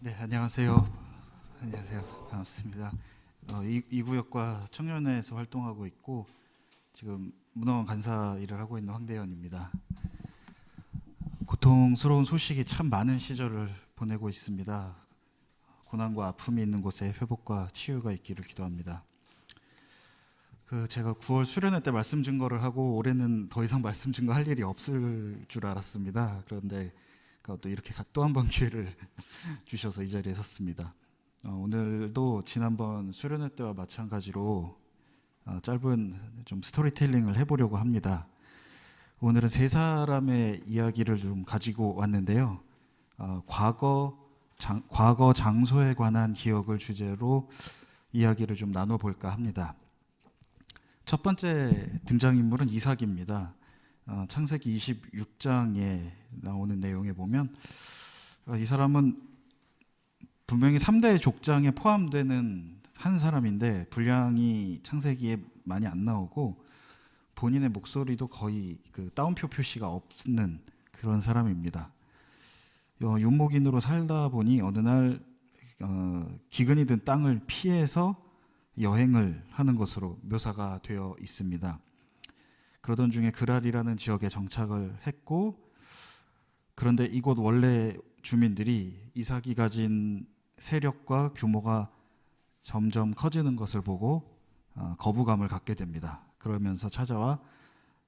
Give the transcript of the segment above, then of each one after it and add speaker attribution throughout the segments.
Speaker 1: 네, 안녕하세요. 안녕하세요. 반갑습니다. 이 구역과 청년회에서 활동하고 있고 지금 문화원 간사 일을 하고 있는 황대현입니다. 고통스러운 소식이 참 많은 시절을 보내고 있습니다. 고난과 아픔이 있는 곳에 회복과 치유가 있기를 기도합니다. 제가 9월 수련회 때 말씀 증거를 하고 올해는 더 이상 말씀 증거할 일이 없을 줄 알았습니다. 그런데 또 이렇게 또 한 번 기회를 주셔서 이 자리에 섰습니다. 오늘도 지난번 수련회 때와 마찬가지로 짧은 좀 스토리텔링을 해보려고 합니다. 오늘은 세 사람의 이야기를 좀 가지고 왔는데요. 과거 장소에 관한 기억을 주제로 이야기를 좀 나눠볼까 합니다. 첫 번째 등장인물은 이삭입니다. 창세기 26장에 나오는 내용에 보면 이 사람은 분명히 3대 족장에 포함되는 한 사람인데 분량이 창세기에 많이 안 나오고 본인의 목소리도 거의 따옴표 표시가 없는 그런 사람입니다. 윤목인으로 살다 보니 어느 날 기근이 든 땅을 피해서 여행을 하는 것으로 묘사가 되어 있습니다. 그러던 중에 그랄이라는 지역에 정착을 했고, 그런데 이곳 원래 주민들이 이삭이 가진 세력과 규모가 점점 커지는 것을 보고 거부감을 갖게 됩니다. 그러면서 찾아와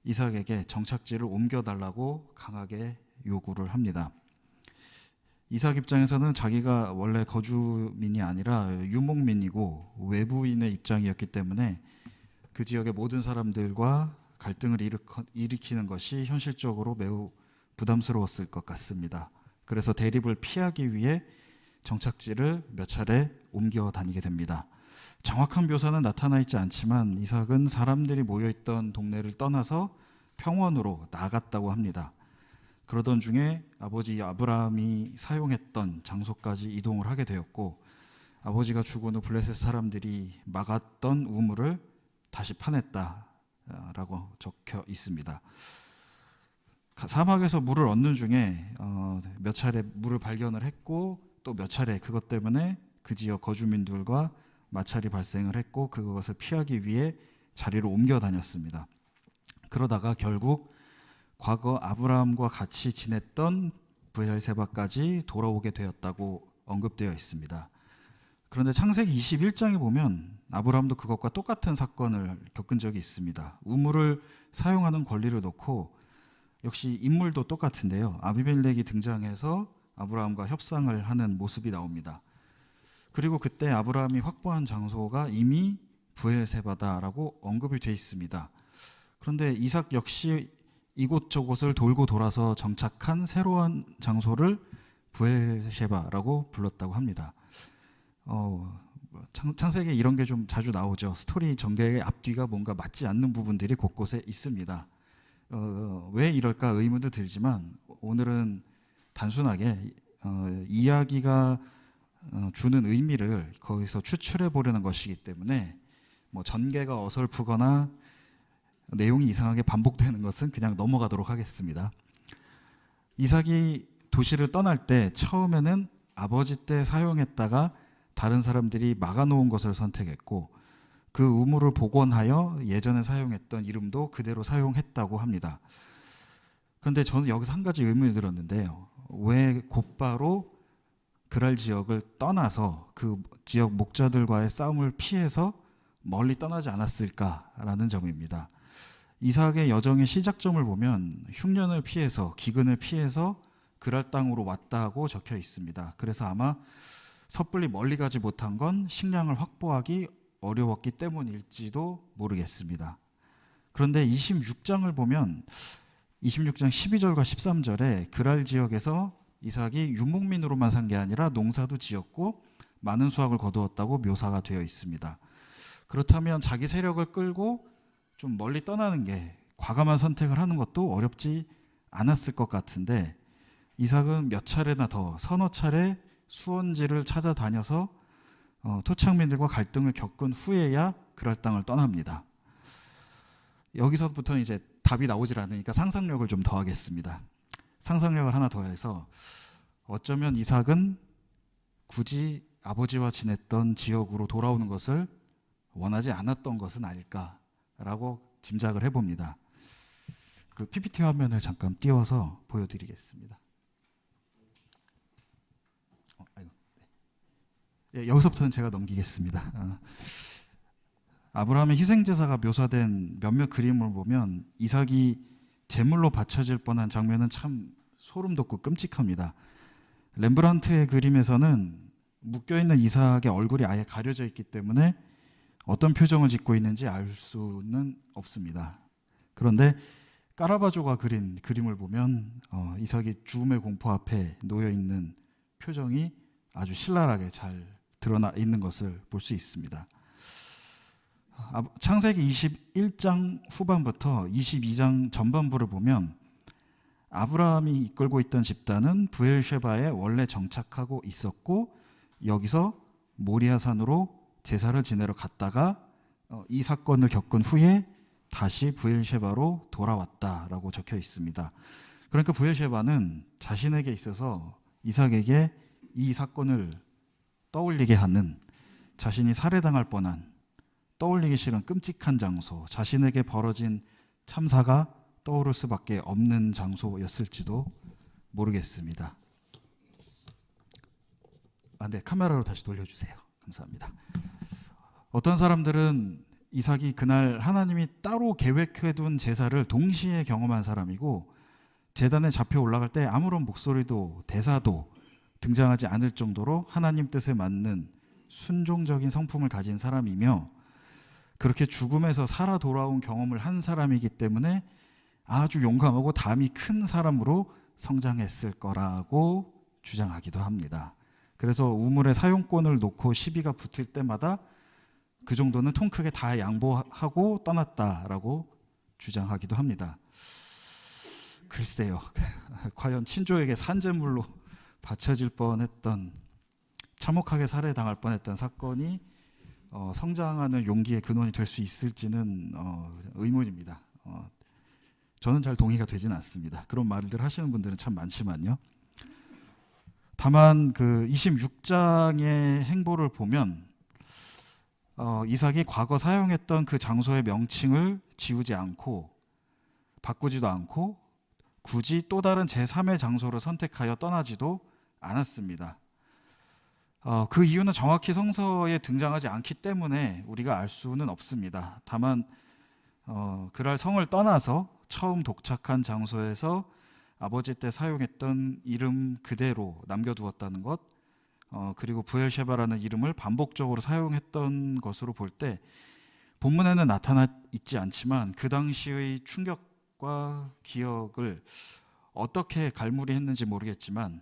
Speaker 1: 이삭에게 정착지를 옮겨달라고 강하게 요구를 합니다. 이삭 입장에서는 자기가 원래 거주민이 아니라 유목민이고 외부인의 입장이었기 때문에 그 지역의 모든 사람들과 갈등을 일으키는 것이 현실적으로 매우 부담스러웠을 것 같습니다. 그래서 대립을 피하기 위해 정착지를 몇 차례 옮겨 다니게 됩니다. 정확한 묘사는 나타나 있지 않지만 이삭은 사람들이 모여있던 동네를 떠나서 평원으로 나갔다고 합니다. 그러던 중에 아버지 아브라함이 사용했던 장소까지 이동을 하게 되었고, 아버지가 죽은 후 블레셋 사람들이 막았던 우물을 다시 파냈다라고 적혀 있습니다. 사막에서 물을 얻는 중에 몇 차례 물을 발견을 했고, 또 몇 차례 그것 때문에 그 지역 거주민들과 마찰이 발생을 했고, 그것을 피하기 위해 자리를 옮겨 다녔습니다. 그러다가 결국 과거 아브라함과 같이 지냈던 브엘세바까지 돌아오게 되었다고 언급되어 있습니다. 그런데 창세기 21장에 보면 아브라함도 그것과 똑같은 사건을 겪은 적이 있습니다. 우물을 사용하는 권리를 놓고 역시 인물도 똑같은데요. 아비멜렉이 등장해서 아브라함과 협상을 하는 모습이 나옵니다. 그리고 그때 아브라함이 확보한 장소가 이미 브엘세바다라고 언급이 되어 있습니다. 그런데 이삭 역시 이곳저곳을 돌고 돌아서 정착한 새로운 장소를 브엘세바라고 불렀다고 합니다. 창세기에 이런 게 좀 자주 나오죠. 스토리 전개의 앞뒤가 뭔가 맞지 않는 부분들이 곳곳에 있습니다. 왜 이럴까 의문도 들지만 오늘은 단순하게 이야기가 주는 의미를 거기서 추출해 보려는 것이기 때문에 전개가 어설프거나 내용이 이상하게 반복되는 것은 그냥 넘어가도록 하겠습니다. 이삭이 도시를 떠날 때 처음에는 아버지 때 사용했다가 다른 사람들이 막아놓은 것을 선택했고, 그 우물을 복원하여 예전에 사용했던 이름도 그대로 사용했다고 합니다. 그런데 저는 여기서 한 가지 의문이 들었는데요. 왜 곧바로 그랄 지역을 떠나서 그 지역 목자들과의 싸움을 피해서 멀리 떠나지 않았을까라는 점입니다. 이삭의 여정의 시작점을 보면 흉년을 피해서 기근을 피해서 그랄 땅으로 왔다고 적혀 있습니다. 그래서 아마 섣불리 멀리 가지 못한 건 식량을 확보하기 어려웠기 때문일지도 모르겠습니다. 그런데 26장을 보면 26장 12절과 13절에 그랄 지역에서 이삭이 유목민으로만 산 게 아니라 농사도 지었고 많은 수확을 거두었다고 묘사가 되어 있습니다. 그렇다면 자기 세력을 끌고 좀 멀리 떠나는 게 과감한 선택을 하는 것도 어렵지 않았을 것 같은데, 이삭은 몇 차례나 더 서너 차례 수원지를 찾아다녀서 토착민들과 갈등을 겪은 후에야 그랄 땅을 떠납니다. 여기서부터는 이제 답이 나오질 않으니까 상상력을 좀 더하겠습니다. 상상력을 하나 더해서 어쩌면 이삭은 굳이 아버지와 지냈던 지역으로 돌아오는 것을 원하지 않았던 것은 아닐까라고 짐작을 해봅니다. 그 PPT 화면을 잠깐 띄워서 보여드리겠습니다. 여기서부터는 제가 넘기겠습니다. 아브라함의 희생제사가 묘사된 몇몇 그림을 보면 이삭이 제물로 바쳐질 뻔한 장면은 참 소름 돋고 끔찍합니다. 렘브란트의 그림에서는 묶여있는 이삭의 얼굴이 아예 가려져 있기 때문에 어떤 표정을 짓고 있는지 알 수는 없습니다. 그런데 까라바조가 그린 그림을 보면 이삭이 죽음의 공포 앞에 놓여있는 표정이 아주 신랄하게 잘 드러나 있는 것을 볼 수 있습니다. 창세기 21장 후반부터 22장 전반부를 보면 아브라함이 이끌고 있던 집단은 브엘셰바에 원래 정착하고 있었고 여기서 모리아산으로 제사를 지내러 갔다가 이 사건을 겪은 후에 다시 브엘셰바로 돌아왔다라고 적혀 있습니다. 그러니까 브엘셰바는 자신에게 있어서 이삭에게 이 사건을 떠올리게 하는, 자신이 살해당할 뻔한, 떠올리기 싫은 끔찍한 장소, 자신에게 벌어진 참사가 떠오를 수밖에 없는 장소였을지도 모르겠습니다. 네, 카메라로 다시 돌려주세요. 감사합니다. 어떤 사람들은 이삭이 그날 하나님이 따로 계획해둔 제사를 동시에 경험한 사람이고 제단에 잡혀 올라갈 때 아무런 목소리도 대사도 등장하지 않을 정도로 하나님 뜻에 맞는 순종적인 성품을 가진 사람이며 그렇게 죽음에서 살아 돌아온 경험을 한 사람이기 때문에 아주 용감하고 담이 큰 사람으로 성장했을 거라고 주장하기도 합니다. 그래서 우물의 사용권을 놓고 시비가 붙을 때마다 그 정도는 통 크게 다 양보하고 떠났다라고 주장하기도 합니다. 글쎄요, 과연 친족에게 산재물로 바쳐질 뻔했던, 참혹하게 살해당할 뻔했던 사건이 성장하는 용기의 근원이 될 수 있을지는 의문입니다. 저는 잘 동의가 되지는 않습니다. 그런 말들 하시는 분들은 참 많지만요. 다만 그 26장의 행보를 보면 이삭이 과거 사용했던 그 장소의 명칭을 지우지 않고 바꾸지도 않고 굳이 또 다른 제3의 장소를 선택하여 떠나지도 않았습니다. 그 이유는 정확히 성서에 등장하지 않기 때문에 우리가 알 수는 없습니다. 다만 그랄 성을 떠나서 처음 도착한 장소에서 아버지 때 사용했던 이름 그대로 남겨두었다는 것, 그리고 브엘셰바라는 이름을 반복적으로 사용했던 것으로 볼 때 본문에는 나타나 있지 않지만 그 당시의 충격과 기억을 어떻게 갈무리했는지 모르겠지만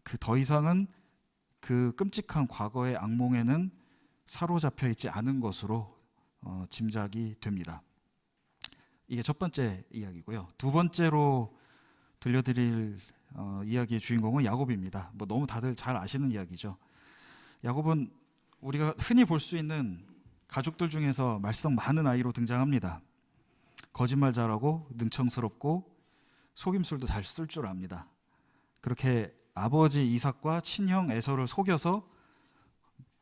Speaker 1: 그 더 이상은 그 끔찍한 과거의 악몽에는 사로잡혀 있지 않은 것으로 짐작이 됩니다. 이게 첫 번째 이야기고요. 두 번째로 들려드릴 이야기의 주인공은 야곱입니다. 너무 다들 잘 아시는 이야기죠. 야곱은 우리가 흔히 볼 수 있는 가족들 중에서 말썽 많은 아이로 등장합니다. 거짓말 잘하고 능청스럽고 속임술도 잘 쓸 줄 압니다. 그렇게 아버지 이삭과 친형 에서를 속여서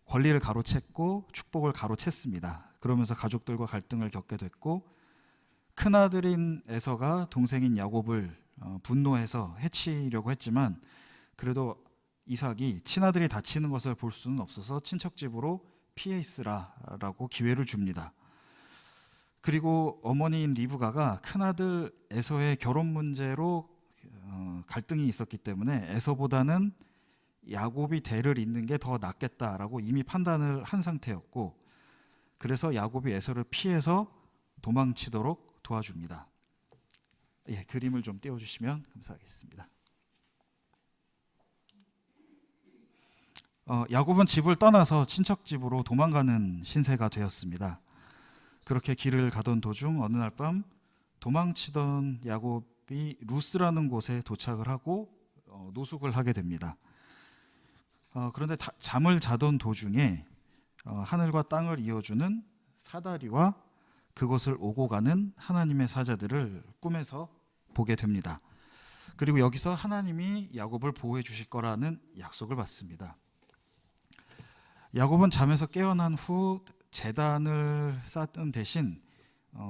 Speaker 1: 권리를 가로챘고 축복을 가로챘습니다. 그러면서 가족들과 갈등을 겪게 됐고 큰아들인 에서가 동생인 야곱을 분노해서 해치려고 했지만 그래도 이삭이 친아들이 다치는 것을 볼 수는 없어서 친척 집으로 피해 있으라라고 기회를 줍니다. 그리고 어머니인 리브가가 큰아들 에서의 결혼 문제로 갈등이 있었기 때문에 에서보다는 야곱이 대를 잇는 게 더 낫겠다라고 이미 판단을 한 상태였고 그래서 야곱이 에서를 피해서 도망치도록 도와줍니다. 예, 그림을 좀 띄워주시면 감사하겠습니다. 야곱은 집을 떠나서 친척 집으로 도망가는 신세가 되었습니다. 그렇게 길을 가던 도중 어느 날 밤 도망치던 야곱이 루스라는 곳에 도착을 하고 노숙을 하게 됩니다. 그런데 잠을 자던 도중에 하늘과 땅을 이어주는 사다리와 그것을 오고 가는 하나님의 사자들을 꿈에서 보게 됩니다. 그리고 여기서 하나님이 야곱을 보호해 주실 거라는 약속을 받습니다. 야곱은 잠에서 깨어난 후 제단을 쌓는 대신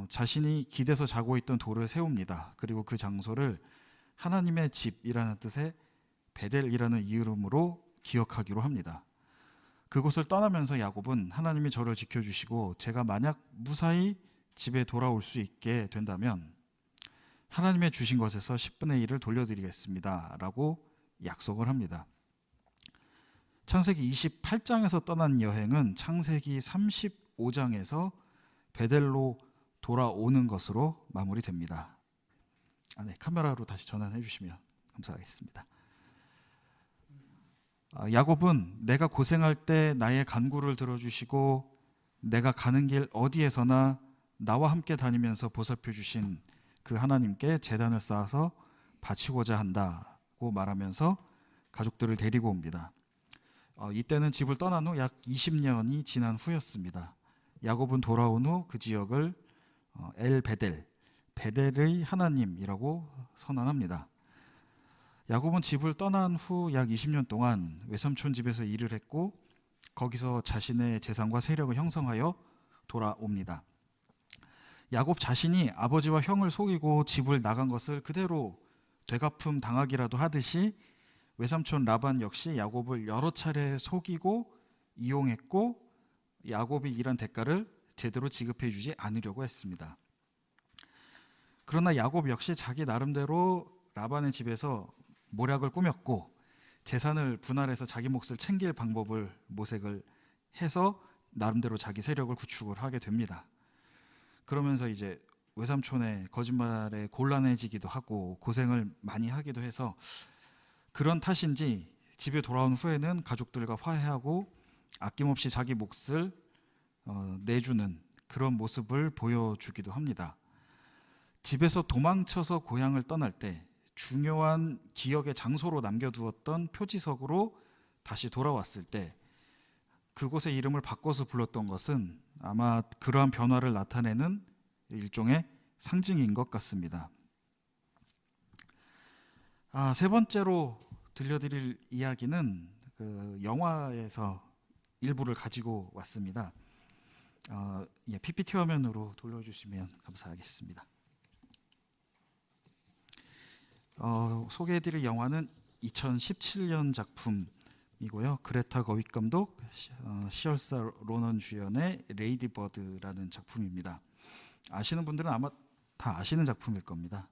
Speaker 1: 자신이 기대서 자고 있던 돌을 세웁니다. 그리고 그 장소를 하나님의 집이라는 뜻의 베델이라는 이름으로 기억하기로 합니다. 그곳을 떠나면서 야곱은 하나님이 저를 지켜주시고 제가 만약 무사히 집에 돌아올 수 있게 된다면 하나님의 주신 것에서 10분의 1을 돌려드리겠습니다 라고 약속을 합니다. 창세기 28장에서 떠난 여행은 창세기 35장에서 베델로 돌아오는 것으로 마무리됩니다. 네, 카메라로 다시 전환해 주시면 감사하겠습니다. 야곱은 내가 고생할 때 나의 간구를 들어주시고 내가 가는 길 어디에서나 나와 함께 다니면서 보살펴 주신 그 하나님께 제단을 쌓아서 바치고자 한다고 말하면서 가족들을 데리고 옵니다. 이때는 집을 떠난 후 약 20년이 지난 후였습니다. 야곱은 돌아온 후 그 지역을 엘 베델, 베델의 하나님이라고 선언합니다. 야곱은 집을 떠난 후 약 20년 동안 외삼촌 집에서 일을 했고 거기서 자신의 재산과 세력을 형성하여 돌아옵니다. 야곱 자신이 아버지와 형을 속이고 집을 나간 것을 그대로 되갚음 당하기라도 하듯이 외삼촌 라반 역시 야곱을 여러 차례 속이고 이용했고 야곱이 이런 대가를 제대로 지급해 주지 않으려고 했습니다. 그러나 야곱 역시 자기 나름대로 라반의 집에서 모략을 꾸몄고 재산을 분할해서 자기 몫을 챙길 방법을 모색을 해서 나름대로 자기 세력을 구축을 하게 됩니다. 그러면서 이제 외삼촌의 거짓말에 곤란해지기도 하고 고생을 많이 하기도 해서 그런 탓인지 집에 돌아온 후에는 가족들과 화해하고 아낌없이 자기 몫을 내주는 그런 모습을 보여주기도 합니다. 집에서 도망쳐서 고향을 떠날 때 중요한 기억의 장소로 남겨두었던 표지석으로 다시 돌아왔을 때 그곳의 이름을 바꿔서 불렀던 것은 아마 그러한 변화를 나타내는 일종의 상징인 것 같습니다. 세 번째로 들려드릴 이야기는 그 영화에서 일부를 가지고 왔습니다. PPT 화면으로 돌려주시면 감사하겠습니다. 소개해드릴 영화는 2017년 작품이고요. 그레타 거윅 감독, 시얼사 로넌 주연의 레이디 버드라는 작품입니다. 아시는 분들은 아마 다 아시는 작품일 겁니다.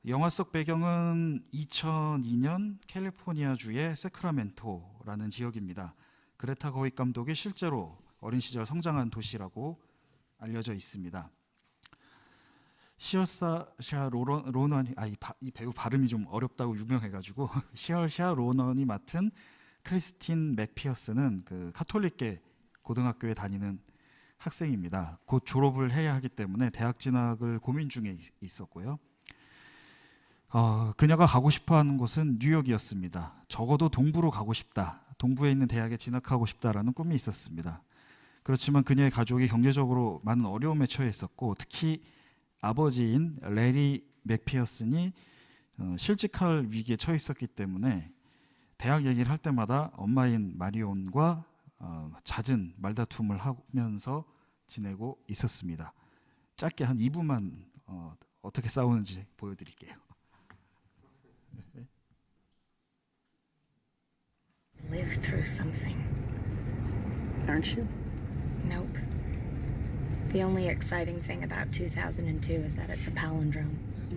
Speaker 1: 영화 속 배경은 2002년 캘리포니아주의 세크라멘토라는 지역입니다. 그레타 거윅 감독이 실제로 어린 시절 성장한 도시라고 알려져 있습니다. 시얼샤 로넌이 이 배우 발음이 좀 어렵다고 유명해가지고 시얼샤 로넌이 맡은 크리스틴 맥피어스는 그 카톨릭계 고등학교에 다니는 학생입니다. 곧 졸업을 해야 하기 때문에 대학 진학을 고민 중에 있었고요. 그녀가 가고 싶어하는 곳은 뉴욕이었습니다. 적어도 동부로 가고 싶다. 동부에 있는 대학에 진학하고 싶다라는 꿈이 있었습니다. 그렇지만 그녀의 가족이 경제적으로 많은 어려움에 처해 있었고 특히 아버지인 레리 맥피어슨이 실직할 위기에 처해 있었기 때문에 대학 얘기를 할 때마다 엄마인 마리온과 잦은 말다툼을 하면서 지내고 있었습니다. 짧게 한 2부만 어떻게 싸우는지 보여드릴게요.
Speaker 2: Live through something.
Speaker 3: Aren't you?
Speaker 2: Nope. The only exciting thing about 2002 is that it's a palindrome.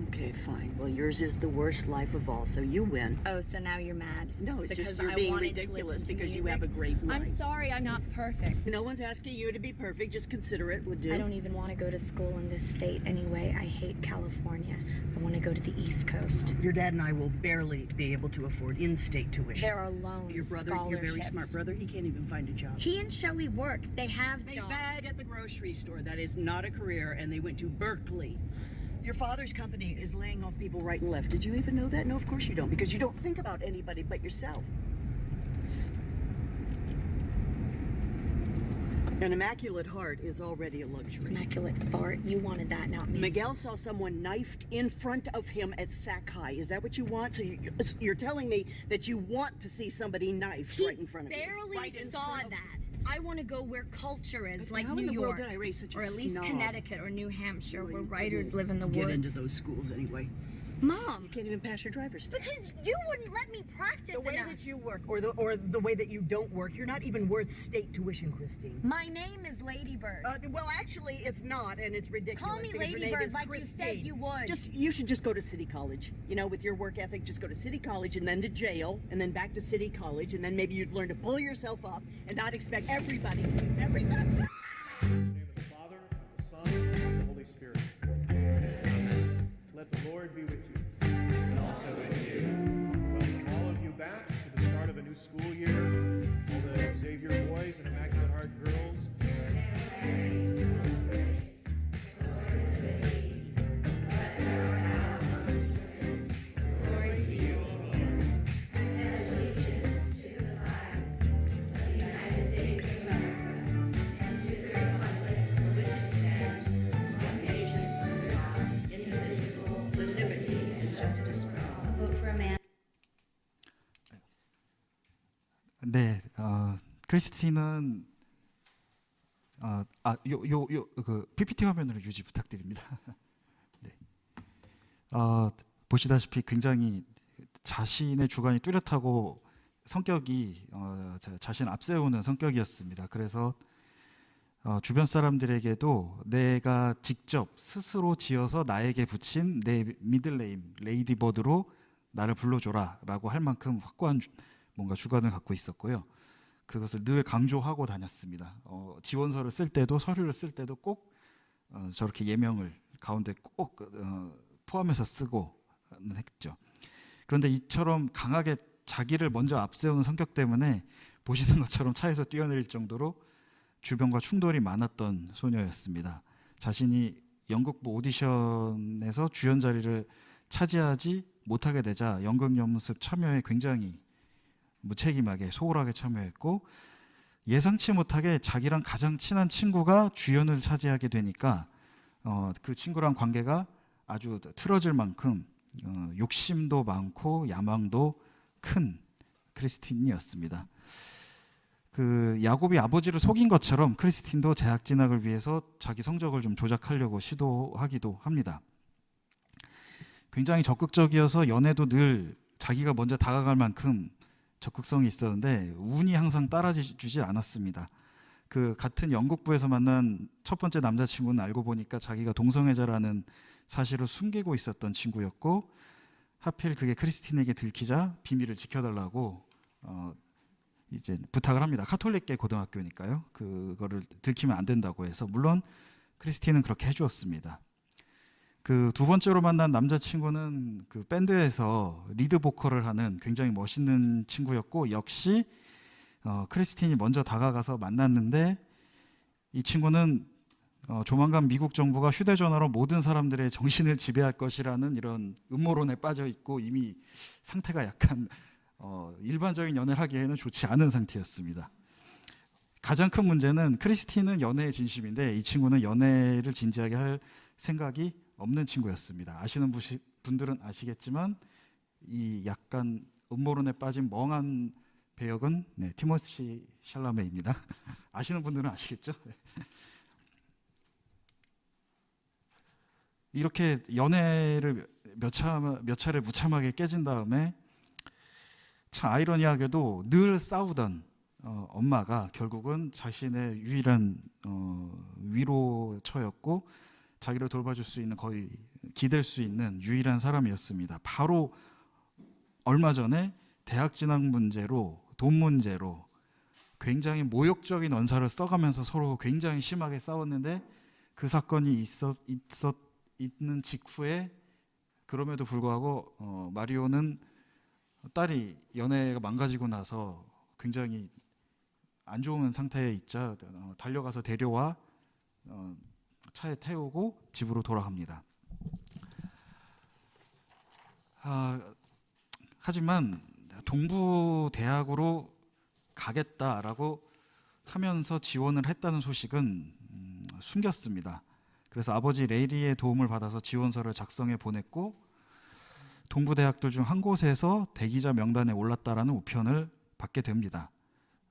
Speaker 3: Okay, fine. Well, yours is the worst life of all, so you win.
Speaker 2: Oh, so now you're mad?
Speaker 3: No, it's
Speaker 2: because
Speaker 3: just you're
Speaker 2: I
Speaker 3: being
Speaker 2: wanted
Speaker 3: ridiculous
Speaker 2: to listen to
Speaker 3: because you
Speaker 2: music?
Speaker 3: have a great life.
Speaker 2: I'm sorry, I'm not perfect.
Speaker 3: No one's asking you to be perfect. Just consider it would do.
Speaker 2: I don't even want to go to school in this state anyway. I hate California. I want to go to the East Coast.
Speaker 3: Your dad and I will barely be able to afford in-state tuition.
Speaker 2: There are loans,
Speaker 3: Your brother, your very smart brother, he can't even find a job.
Speaker 2: He and Shelley work. They have
Speaker 3: They
Speaker 2: jobs.
Speaker 3: bag at the grocery store. That is not a career, and they went to Berkeley. Your father's company is laying off people right and left. Did you even know that? No, of course you don't, because you don't think about anybody but yourself. An immaculate heart is already a luxury.
Speaker 2: Immaculate fart. You wanted that, not me.
Speaker 3: Miguel saw someone knifed in front of him at Sac High. Is that what you want? So you're telling me that you want to see somebody knifed
Speaker 4: He
Speaker 3: right in front of you?
Speaker 4: barely
Speaker 3: Right in
Speaker 4: saw
Speaker 3: front of-
Speaker 4: that. I want to go where culture is,
Speaker 3: But
Speaker 4: like
Speaker 3: how
Speaker 4: New
Speaker 3: in the world
Speaker 4: York,
Speaker 3: did I raise such a
Speaker 4: or at least
Speaker 3: snob?
Speaker 4: Connecticut or New Hampshire,
Speaker 3: Well,
Speaker 4: where
Speaker 3: you
Speaker 4: writers
Speaker 3: couldn't
Speaker 4: live in the
Speaker 3: get
Speaker 4: woods.
Speaker 3: into those schools anyway.
Speaker 4: Mom,
Speaker 3: You can't even pass your driver's test.
Speaker 4: because you wouldn't let me practice
Speaker 3: The way
Speaker 4: enough.
Speaker 3: that you work, or the way that you don't work, you're not even worth state tuition, Christine.
Speaker 4: My name is Ladybird.
Speaker 3: Well, actually, it's not, and it's ridiculous.
Speaker 4: Call me
Speaker 3: because your
Speaker 4: Lady
Speaker 3: name
Speaker 4: Bird
Speaker 3: is
Speaker 4: like you said
Speaker 3: Christine.
Speaker 4: you would.
Speaker 3: You should just go to City College. You know, with your work ethic, just go to City College and then to jail, and then back to City College, and then maybe you'd learn to pull yourself up and not expect everybody to do everything.
Speaker 5: In the name of the Father, the Son, and the Holy Spirit. Let the Lord be with you. And also with you. Welcome all of you back to the start of a new school year. All the Xavier boys and Immaculate Heart girls.
Speaker 1: 네, 크리스티는 그 PPT 화면으로 유지 부탁드립니다. 네. 보시다시피 굉장히 자신의 주관이 뚜렷하고 성격이 자신 앞세우는 성격이었습니다. 그래서 주변 사람들에게도 내가 직접 스스로 지어서 나에게 붙인 내 미들네임 레이디버드로 나를 불러줘라라고 할 만큼 확고한 뭔가 주관을 갖고 있었고요. 그것을 늘 강조하고 다녔습니다. 지원서를 쓸 때도 서류를 쓸 때도 꼭 저렇게 예명을 가운데 꼭 포함해서 쓰고는 했죠. 그런데 이처럼 강하게 자기를 먼저 앞세우는 성격 때문에 보시는 것처럼 차에서 뛰어내릴 정도로 주변과 충돌이 많았던 소녀였습니다. 자신이 연극부 오디션에서 주연 자리를 차지하지 못하게 되자 연극 연습 참여에 굉장히 무책임하게 소홀하게 참여했고, 예상치 못하게 자기랑 가장 친한 친구가 주연을 차지하게 되니까 그 친구랑 관계가 아주 틀어질 만큼 욕심도 많고 야망도 큰 크리스틴이었습니다. 그 야곱이 아버지를 속인 것처럼 크리스틴도 대학 진학을 위해서 자기 성적을 좀 조작하려고 시도하기도 합니다. 굉장히 적극적이어서 연애도 늘 자기가 먼저 다가갈 만큼 적극성이 있었는데 운이 항상 따라주질 않았습니다. 그 같은 연극부에서 만난 첫 번째 남자친구는 알고 보니까 자기가 동성애자라는 사실을 숨기고 있었던 친구였고, 하필 그게 크리스틴에게 들키자 비밀을 지켜달라고 이제 부탁을 합니다. 카톨릭계 고등학교니까요. 그거를 들키면 안 된다고 해서, 물론 크리스틴은 그렇게 해주었습니다. 그 두 번째로 만난 남자친구는 그 밴드에서 리드 보컬을 하는 굉장히 멋있는 친구였고, 역시 크리스틴이 먼저 다가가서 만났는데, 이 친구는 조만간 미국 정부가 휴대전화로 모든 사람들의 정신을 지배할 것이라는 이런 음모론에 빠져 있고 이미 상태가 약간 일반적인 연애를 하기에는 좋지 않은 상태였습니다. 가장 큰 문제는 크리스틴은 연애에 진심인데 이 친구는 연애를 진지하게 할 생각이 없는 친구였습니다. 아시는 분들은 아시겠지만 이 약간 음모론에 빠진 멍한 배역은 티모시 샬라메입니다. 아시는 분들은 아시겠죠? 이렇게 연애를 몇 차례 무참하게 깨진 다음에 참 아이러니하게도 늘 싸우던 엄마가 결국은 자신의 유일한 위로처였고 자기를 돌봐줄 수 있는, 거의 기댈 수 있는 유일한 사람이었습니다. 바로 얼마 전에 대학 진학 문제로, 돈 문제로 굉장히 모욕적인 언사를 써가면서 서로 굉장히 심하게 싸웠는데, 그 사건이 있는 직후에 그럼에도 불구하고 마리오는 딸이 연애가 망가지고 나서 굉장히 안 좋은 상태에 있자 달려가서 데려와 차에 태우고 집으로 돌아갑니다. 하지만 동부 대학으로 가겠다라고 하면서 지원을 했다는 소식은 숨겼습니다. 그래서 아버지 레이리의 도움을 받아서 지원서를 작성해 보냈고 동부 대학들 중 한 곳에서 대기자 명단에 올랐다라는 우편을 받게 됩니다.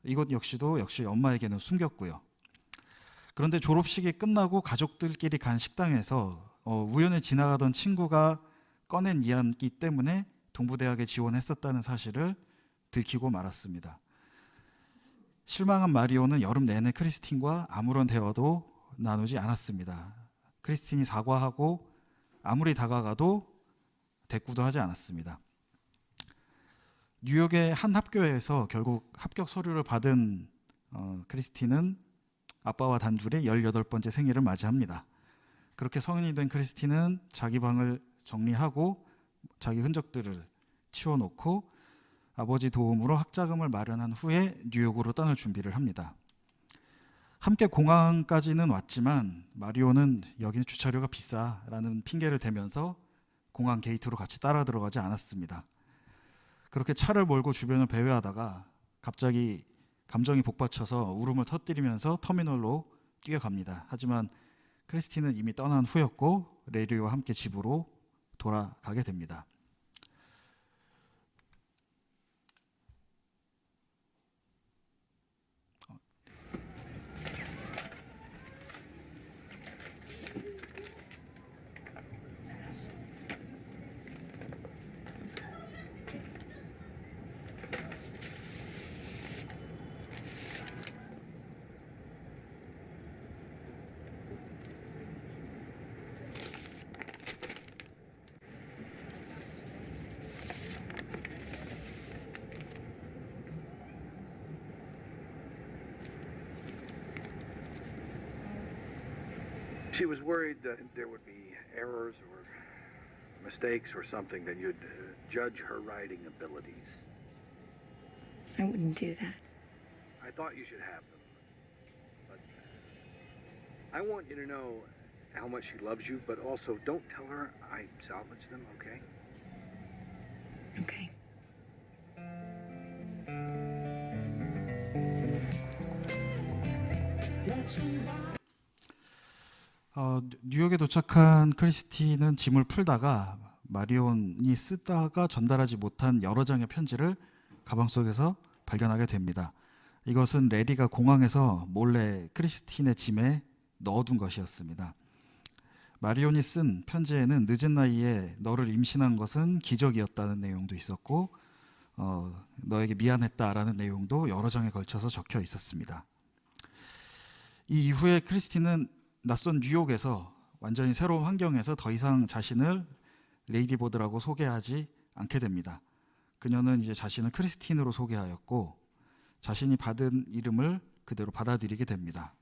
Speaker 1: 이것 역시도 역시 엄마에게는 숨겼고요. 그런데 졸업식이 끝나고 가족들끼리 간 식당에서 우연히 지나가던 친구가 꺼낸 이야기 때문에 동부대학에 지원했었다는 사실을 들키고 말았습니다. 실망한 마리오는 여름 내내 크리스틴과 아무런 대화도 나누지 않았습니다. 크리스틴이 사과하고 아무리 다가가도 대꾸도 하지 않았습니다. 뉴욕의 한 학교에서 결국 합격 서류를 받은 크리스틴은 아빠와 단둘이 18번째 생일을 맞이합니다. 그렇게 성인이 된 크리스틴은 자기 방을 정리하고 자기 흔적들을 치워놓고 아버지 도움으로 학자금을 마련한 후에 뉴욕으로 떠날 준비를 합니다. 함께 공항까지는 왔지만 마리오는 여기는 주차료가 비싸라는 핑계를 대면서 공항 게이트로 같이 따라 들어가지 않았습니다. 그렇게 차를 몰고 주변을 배회하다가 갑자기 감정이 복받쳐서 울음을 터뜨리면서 터미널로 뛰어갑니다. 하지만 크리스틴은 이미 떠난 후였고 레이리와 함께 집으로 돌아가게 됩니다.
Speaker 6: She was worried that there would be errors or mistakes or something, that you'd judge her writing abilities.
Speaker 2: I wouldn't do that.
Speaker 6: I thought you should have them. But I want you to know how much she loves you, but also don't tell her I salvaged them, okay?
Speaker 2: Okay.
Speaker 1: 뉴욕에 도착한 크리스티는 짐을 풀다가 마리온이 쓰다가 전달하지 못한 여러 장의 편지를 가방 속에서 발견하게 됩니다. 이것은 레리가 공항에서 몰래 크리스틴의 짐에 넣어둔 것이었습니다. 마리온이 쓴 편지에는 늦은 나이에 너를 임신한 것은 기적이었다는 내용도 있었고 너에게 미안했다라는 내용도 여러 장에 걸쳐서 적혀 있었습니다. 이 이후에 크리스틴은 낯선 뉴욕에서 완전히 새로운 환경에서 더 이상 자신을 레이디보드라고 소개하지 않게 됩니다. 그녀는 이제 자신을 크리스틴으로 소개하였고 자신이 받은 이름을 그대로 받아들이게 됩니다.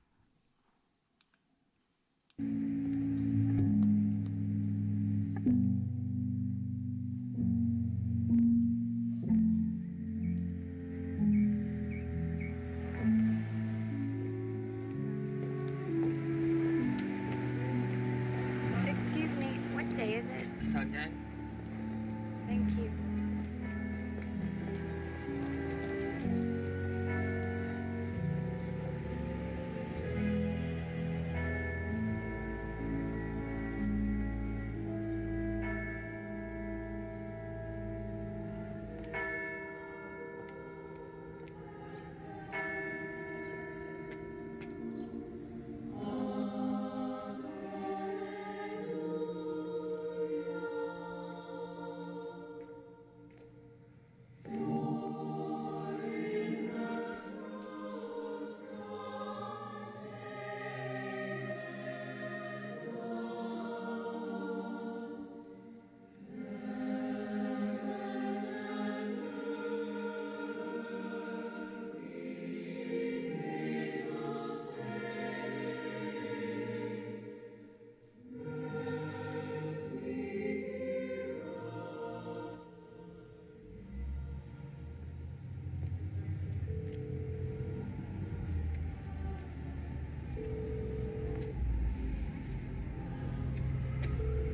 Speaker 4: Excuse me, what day is it?
Speaker 7: Sunday?
Speaker 4: Thank you.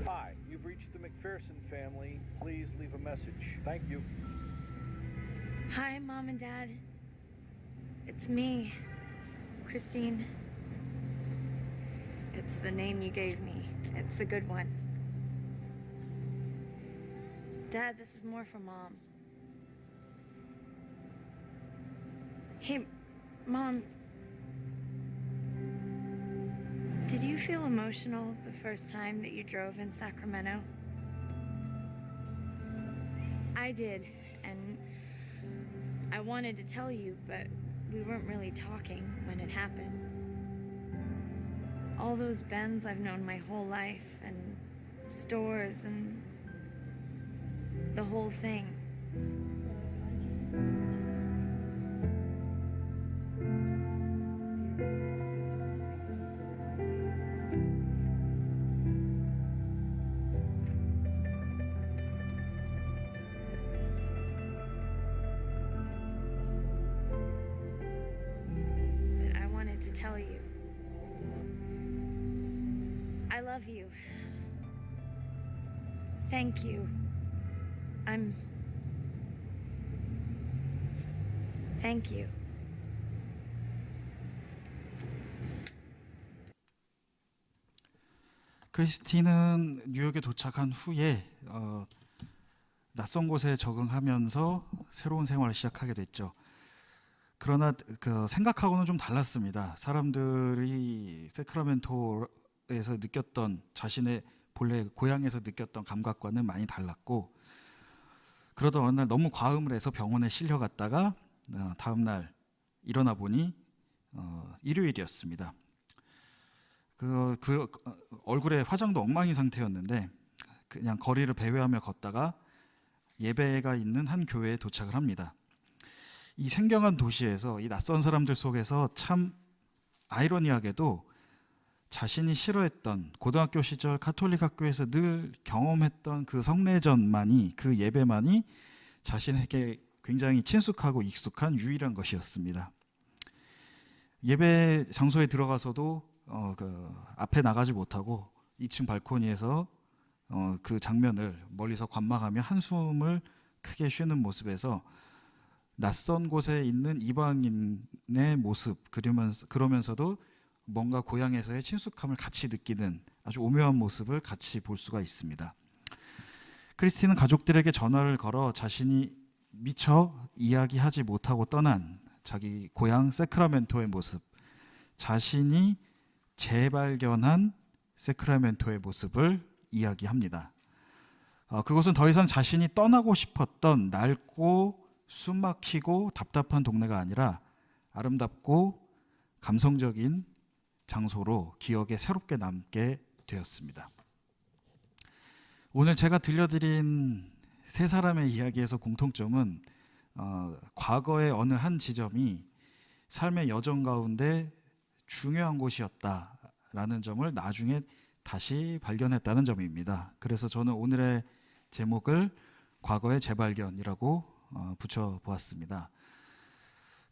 Speaker 6: Hi, you've reached the McPherson family. Please leave a message. Thank you.
Speaker 2: Hi, Mom and Dad. It's me,
Speaker 4: Christine. It's the name you gave me. It's a good one. Dad, this is more for Mom. Hey, Mom. Did you feel emotional the first time that you drove in Sacramento? I did, and I wanted to tell you, but we weren't really talking when it happened. All those Bens I've known my whole life, and stores, and the whole thing. But I wanted to tell you. I love you. Thank you. Thank you.
Speaker 1: 크리스틴은 뉴욕에 도착한 후에 낯선 곳에 적응하면서 새로운 생활을 시작하게 됐죠. 그러나 그 생각하고는 좀 달랐습니다. 사람들이 세크라멘토에서 느꼈던 자신의 본래 고향에서 느꼈던 감각과는 많이 달랐고, 그러다 어느 날 너무 과음을 해서 병원에 실려갔다가 다음 날 일어나 보니 일요일이었습니다. 얼굴에 화장도 엉망인 상태였는데 그냥 거리를 배회하며 걷다가 예배가 있는 한 교회에 도착을 합니다. 이 생경한 도시에서 이 낯선 사람들 속에서 참 아이러니하게도 자신이 싫어했던 고등학교 시절 가톨릭 학교에서 늘 경험했던 그 성례전만이, 그 예배만이 자신에게 굉장히 친숙하고 익숙한 유일한 것이었습니다. 예배 장소에 들어가서도 앞에 나가지 못하고 2층 발코니에서 그 장면을 멀리서 관망하며 한숨을 크게 쉬는 모습에서 낯선 곳에 있는 이방인의 모습, 그러면서도 뭔가 고향에서의 친숙함을 같이 느끼는 아주 오묘한 모습을 같이 볼 수가 있습니다. 크리스틴은 가족들에게 전화를 걸어 자신이 미처 이야기하지 못하고 떠난 자기 고향 세크라멘토의 모습, 자신이 재발견한 세크라멘토의 모습을 이야기합니다. 그것은 더 이상 자신이 떠나고 싶었던 낡고 숨막히고 답답한 동네가 아니라 아름답고 감성적인 장소로 기억에 새롭게 남게 되었습니다. 오늘 제가 들려드린 세 사람의 이야기에서 공통점은 과거의 어느 한 지점이 삶의 여정 가운데 중요한 곳이었다라는 점을 나중에 다시 발견했다는 점입니다. 그래서 저는 오늘의 제목을 과거의 재발견이라고 붙여보았습니다.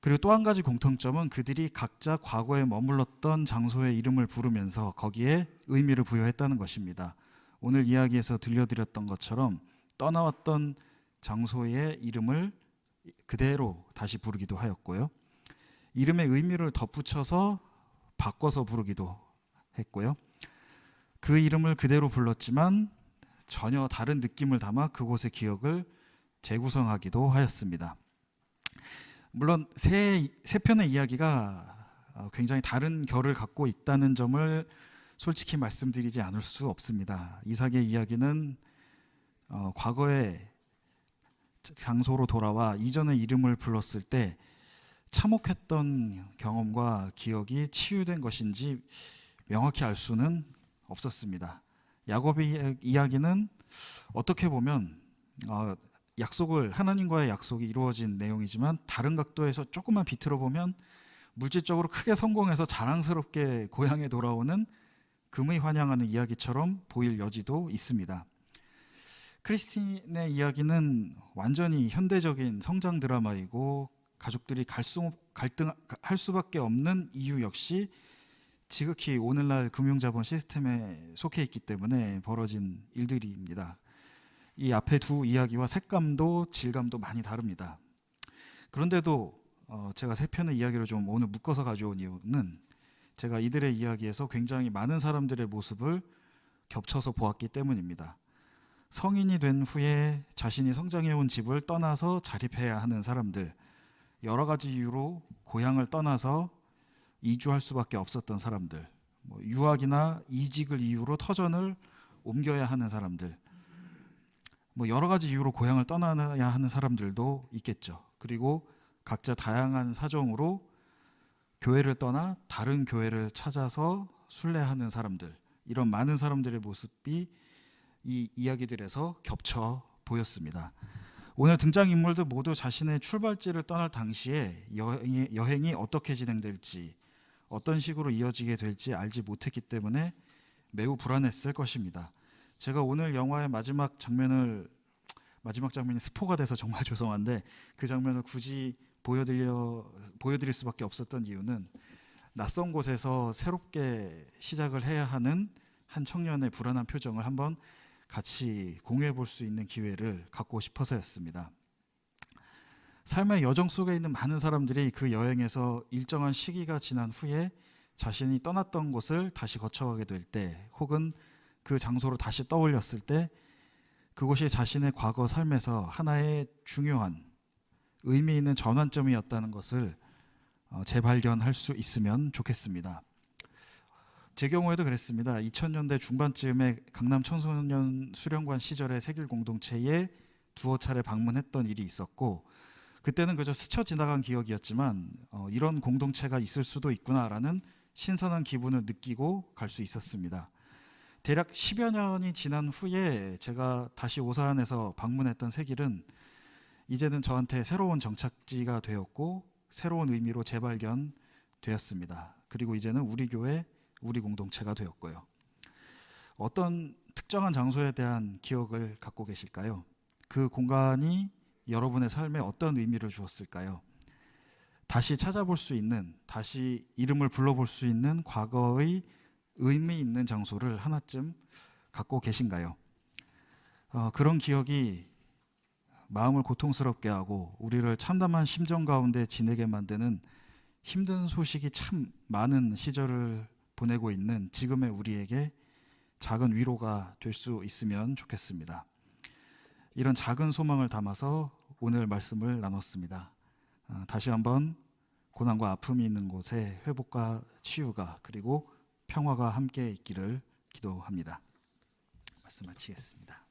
Speaker 1: 그리고 또 한 가지 공통점은 그들이 각자 과거에 머물렀던 장소의 이름을 부르면서 거기에 의미를 부여했다는 것입니다. 오늘 이야기에서 들려드렸던 것처럼 떠나왔던 장소의 이름을 그대로 다시 부르기도 하였고요. 이름의 의미를 덧붙여서 바꿔서 부르기도 했고요. 그 이름을 그대로 불렀지만 전혀 다른 느낌을 담아 그곳의 기억을 재구성하기도 하였습니다. 물론 세 편의 이야기가 굉장히 다른 결을 갖고 있다는 점을 솔직히 말씀드리지 않을 수 없습니다. 이삭의 이야기는 과거의 장소로 돌아와 이전의 이름을 불렀을 때 참혹했던 경험과 기억이 치유된 것인지 명확히 알 수는 없었습니다. 야곱의 이야기는 어떻게 보면 하나님과의 약속이 이루어진 내용이지만 다른 각도에서 조금만 비틀어 보면 물질적으로 크게 성공해서 자랑스럽게 고향에 돌아오는 금의 환영하는 이야기처럼 보일 여지도 있습니다. 크리스틴의 이야기는 완전히 현대적인 성장 드라마이고 가족들이 갈등할 수밖에 없는 이유 역시 지극히 오늘날 금융자본 시스템에 속해 있기 때문에 벌어진 일들입니다. 이 앞에 두 이야기와 색감도 질감도 많이 다릅니다. 그런데도 제가 세 편의 이야기를 좀 오늘 묶어서 가져온 이유는 제가 이들의 이야기에서 굉장히 많은 사람들의 모습을 겹쳐서 보았기 때문입니다. 성인이 된 후에 자신이 성장해온 집을 떠나서 자립해야 하는 사람들, 여러 가지 이유로 고향을 떠나서 이주할 수밖에 없었던 사람들, 유학이나 이직을 이유로 터전을 옮겨야 하는 사람들, 여러 가지 이유로 고향을 떠나야 하는 사람들도 있겠죠. 그리고 각자 다양한 사정으로 교회를 떠나 다른 교회를 찾아서 순례하는 사람들, 이런 많은 사람들의 모습이 이 이야기들에서 겹쳐 보였습니다. 오늘 등장인물들 모두 자신의 출발지를 떠날 당시에 여행이 어떻게 진행될지, 어떤 식으로 이어지게 될지 알지 못했기 때문에 매우 불안했을 것입니다. 제가 오늘 영화의 마지막 장면이 스포가 돼서 정말 죄송한데 그 장면을 굳이 보여드릴 수밖에 없었던 이유는 낯선 곳에서 새롭게 시작을 해야 하는 한 청년의 불안한 표정을 한번 같이 공유해 볼 수 있는 기회를 갖고 싶어서였습니다. 삶의 여정 속에 있는 많은 사람들이 그 여행에서 일정한 시기가 지난 후에 자신이 떠났던 곳을 다시 거쳐가게 될 때, 혹은 그 장소로 다시 떠올렸을 때 그곳이 자신의 과거 삶에서 하나의 중요한 의미 있는 전환점이었다는 것을 재발견할 수 있으면 좋겠습니다. 제 경우에도 그랬습니다. 2000년대 중반쯤에 강남 청소년 수련관 시절의 세길 공동체에 두어 차례 방문했던 일이 있었고, 그때는 그저 스쳐 지나간 기억이었지만 이런 공동체가 있을 수도 있구나라는 신선한 기분을 느끼고 갈 수 있었습니다. 대략 10여 년이 지난 후에 제가 다시 오사안에서 방문했던 세길은 이제는 저한테 새로운 정착지가 되었고 새로운 의미로 재발견되었습니다. 그리고 이제는 우리 교회, 우리 공동체가 되었고요. 어떤 특정한 장소에 대한 기억을 갖고 계실까요? 그 공간이 여러분의 삶에 어떤 의미를 주었을까요? 다시 찾아볼 수 있는, 다시 이름을 불러볼 수 있는 과거의 의미 있는 장소를 하나쯤 갖고 계신가요? 그런 기억이 마음을 고통스럽게 하고 우리를 참담한 심정 가운데 지내게 만드는 힘든 소식이 참 많은 시절을 보내고 있는 지금의 우리에게 작은 위로가 될 수 있으면 좋겠습니다. 이런 작은 소망을 담아서 오늘 말씀을 나눴습니다. 다시 한번 고난과 아픔이 있는 곳에 회복과 치유가, 그리고 평화가 함께 있기를 기도합니다. 말씀 마치겠습니다.